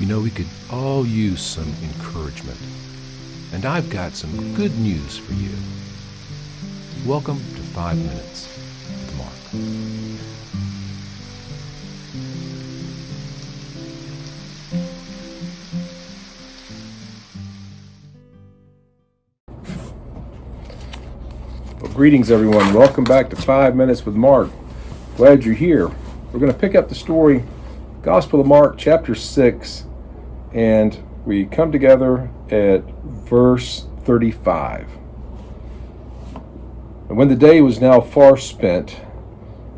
We could all use some encouragement. And I've got some good news for you. Welcome to 5 Minutes with Mark. Well, greetings, everyone. Welcome back to 5 Minutes with Mark. Glad you're here. We're going to pick up the story, Gospel of Mark, chapter 6, and we come together at verse 35. And when the day was now far spent,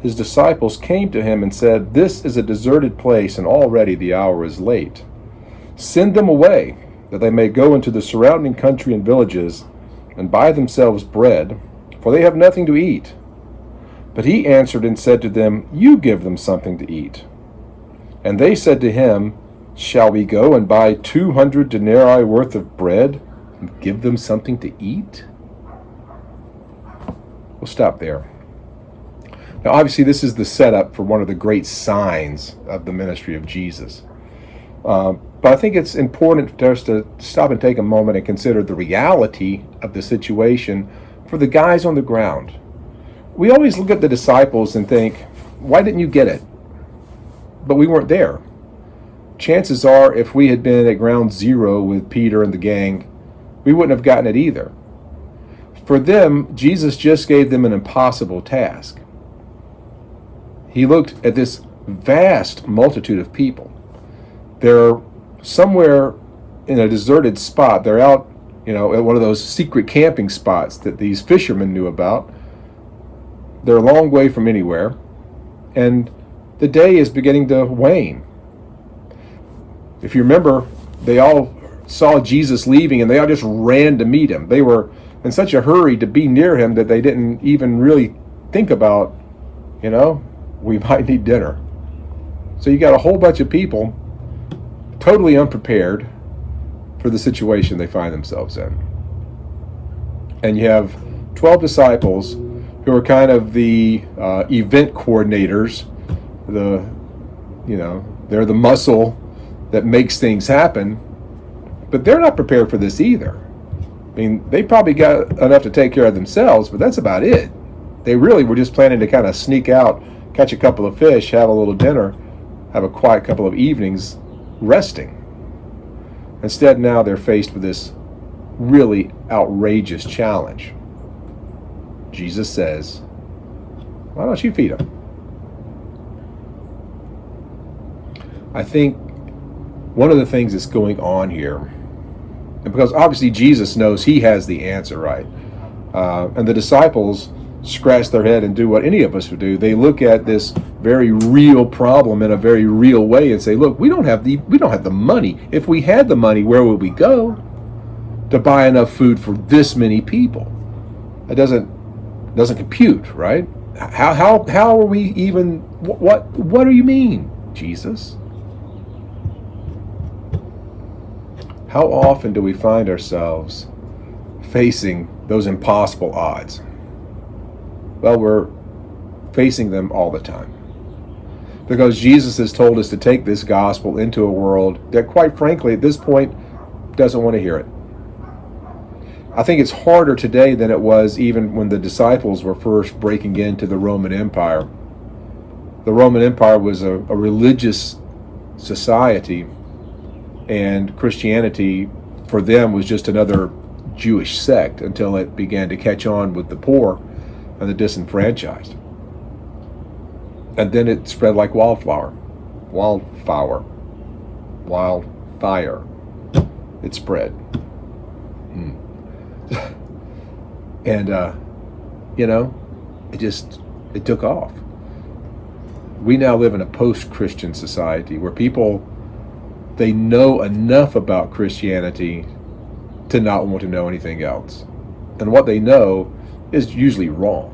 his disciples came to him and said, "This is a deserted place, and already the hour is late. Send them away, that they may go into the surrounding country and villages, and buy themselves bread, for they have nothing to eat." But he answered and said to them, "You give them something to eat." And they said to him, "Shall we go and buy 200 denarii worth of bread and give them something to eat?" We'll stop there. Now, obviously, this is the setup for one of the great signs of the ministry of Jesus. But I think it's important for us to stop and take a moment and consider the reality of the situation for the guys on the ground. We always look at the disciples and think, why didn't you get it? But we weren't there. Chances are, if we had been at ground zero with Peter and the gang, we wouldn't have gotten it either. For them, Jesus just gave them an impossible task. He looked at this vast multitude of people. They're somewhere in a deserted spot. They're out, at one of those secret camping spots that these fishermen knew about. They're a long way from anywhere, and the day is beginning to wane. If you remember, they all saw Jesus leaving, and they all just ran to meet him. They were in such a hurry to be near him that they didn't even really think about, we might need dinner. So you got a whole bunch of people totally unprepared for the situation they find themselves in. And you have 12 disciples who are kind of the event coordinators. They're the muscle that makes things happen, but they're not prepared for this either. I mean, they probably got enough to take care of themselves, but that's about it. They really were just planning to kind of sneak out, catch a couple of fish, have a little dinner, have a quiet couple of evenings resting. Instead, now they're faced with this really outrageous challenge. Jesus says, "Why don't you feed them?" I think one of the things that's going on here, and because obviously Jesus knows he has the answer, right? And the disciples scratch their head and do what any of us would do. They look at this very real problem in a very real way and say, "Look, we don't have the money. If we had the money, where would we go to buy enough food for this many people?" It doesn't compute, right? How are we even? What do you mean, Jesus? How often do we find ourselves facing those impossible odds? Well, we're facing them all the time. Because Jesus has told us to take this gospel into a world that, quite frankly, at this point, doesn't want to hear it. I think it's harder today than it was even when the disciples were first breaking into the Roman Empire. The Roman Empire was a religious society, and Christianity for them was just another Jewish sect until it began to catch on with the poor and the disenfranchised. And then it spread like wildfire. It spread. And, it took off. We now live in a post-Christian society where people, they know enough about Christianity to not want to know anything else. And what they know is usually wrong.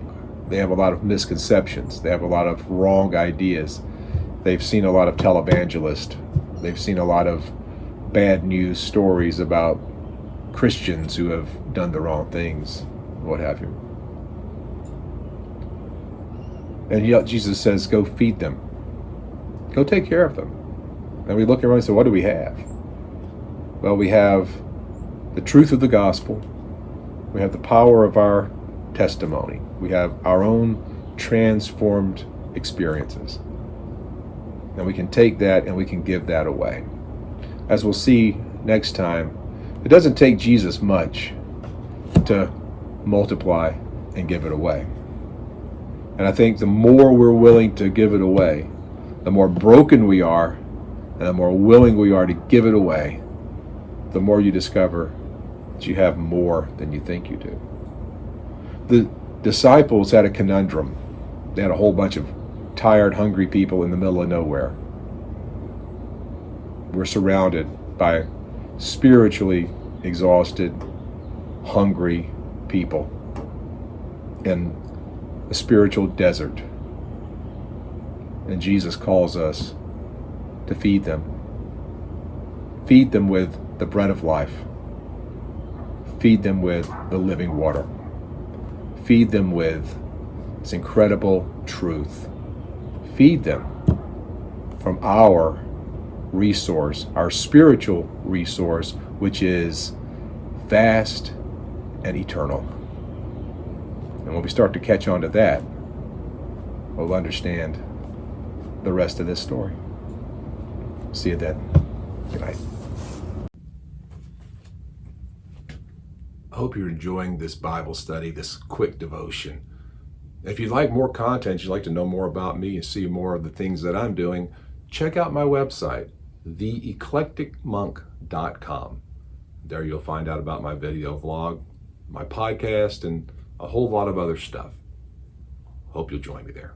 They have a lot of misconceptions. They have a lot of wrong ideas. They've seen a lot of televangelists. They've seen a lot of bad news stories about Christians who have done the wrong things, what have you. And yet Jesus says, go feed them. Go take care of them. And we look around and say, what do we have? Well, we have the truth of the gospel. We have the power of our testimony. We have our own transformed experiences. And we can take that and we can give that away. As we'll see next time, it doesn't take Jesus much to multiply and give it away. And I think the more we're willing to give it away, the more broken we are, and the more willing we are to give it away, the more you discover that you have more than you think you do. The disciples had a conundrum. They had a whole bunch of tired, hungry people in the middle of nowhere. We're surrounded by spiritually exhausted, hungry people in a spiritual desert. And Jesus calls us to feed them. Feed them with the bread of life. Feed them with the living water. Feed them with this incredible truth. Feed them from our resource, our spiritual resource, which is vast and eternal. And when we start to catch on to that, we'll understand the rest of this story. See you then. Good night. I hope you're enjoying this Bible study, this quick devotion. If you'd like more content, you'd like to know more about me and see more of the things that I'm doing, check out my website, theeclecticmonk.com. There you'll find out about my video vlog, my podcast, and a whole lot of other stuff. Hope you'll join me there.